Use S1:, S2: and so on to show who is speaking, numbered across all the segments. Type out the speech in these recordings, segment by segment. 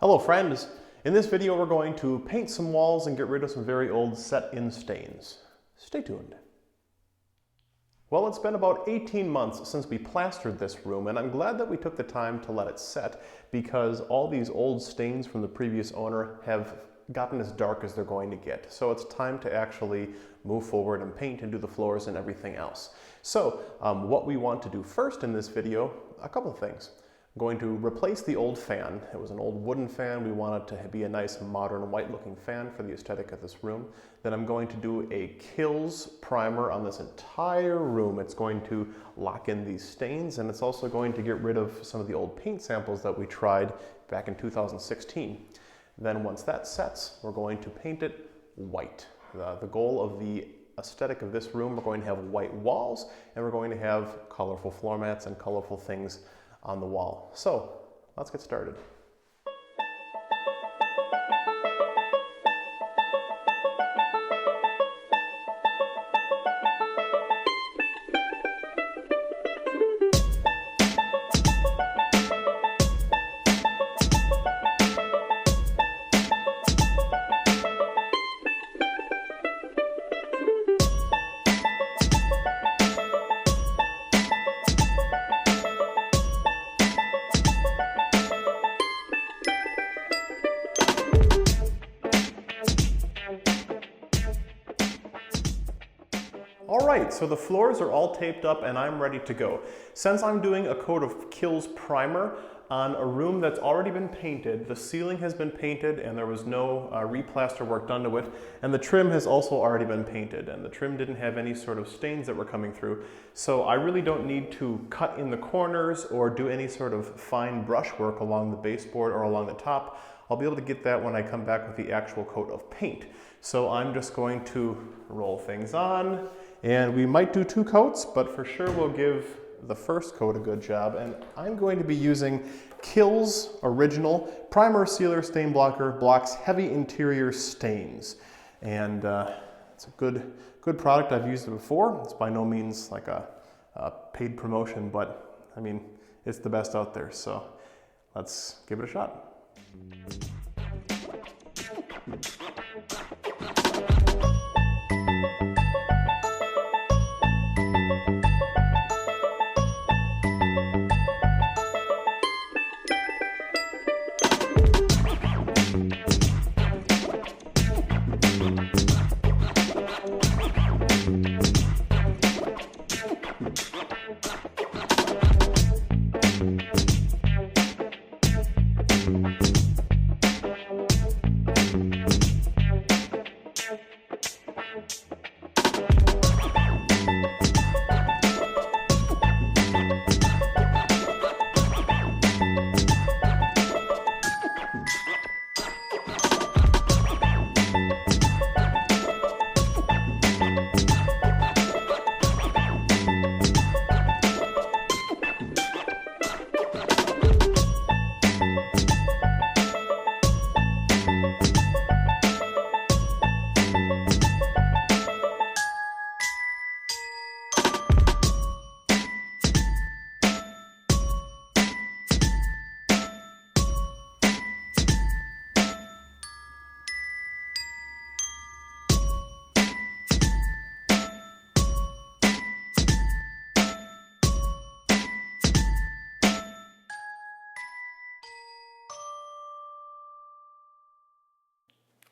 S1: Hello friends! In this video we're going to paint some walls and get rid of some very old set-in stains. Stay tuned. Well, it's been about 18 months since we plastered this room, and I'm glad that we took the time to let it set because all these old stains from the previous owner have gotten as dark as they're going to get. So it's time to actually move forward and paint and do the floors and everything else. So what we want to do first in this video, a couple of things. I'm going to replace the old fan. It was an old wooden fan. We want it to be a nice modern white looking fan for the aesthetic of this room. Then I'm going to do a Kilz primer on this entire room. It's going to lock in these stains, and it's also going to get rid of some of the old paint samples that we tried back in 2016. Then once that sets, we're going to paint it white. The goal of the aesthetic of this room, we're going to have white walls, and we're going to have colorful floor mats and colorful things on the wall. So let's get started. Alright, so the floors are all taped up and I'm ready to go. Since I'm doing a coat of Kilz primer on a room that's already been painted, the ceiling has been painted and there was no replaster work done to it, and the trim has also already been painted, and the trim didn't have any sort of stains that were coming through. So I really don't need to cut in the corners or do any sort of fine brushwork along the baseboard or along the top. I'll be able to get that when I come back with the actual coat of paint. So I'm just going to roll things on. And we might do two coats, but for sure we'll give the first coat a good job. And I'm going to be using Kilz Original Primer Sealer Stain Blocker, blocks heavy interior stains. And it's a good product. I've used it before. It's by no means like a paid promotion, but I mean, it's the best out there. So let's give it a shot.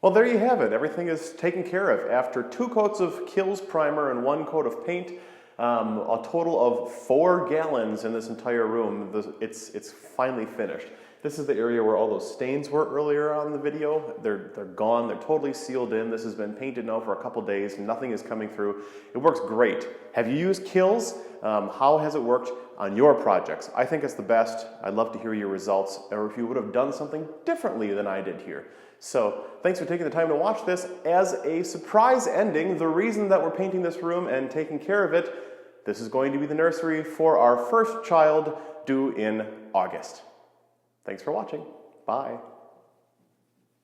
S1: Well, there you have it. Everything is taken care of. After two coats of Kilz primer and one coat of paint, a total of 4 gallons in this entire room, it's finally finished. This is the area where all those stains were earlier on in the video. They're gone. They're totally sealed in. This has been painted now for a couple days. Nothing is coming through. It works great. Have you used Kilz? How has it worked on your projects? I think it's the best. I'd love to hear your results, or if you would have done something differently than I did here. So thanks for taking the time to watch this. As a surprise ending, the reason that we're painting this room and taking care of it, this is going to be the nursery for our first child due in August. Thanks for watching. Bye.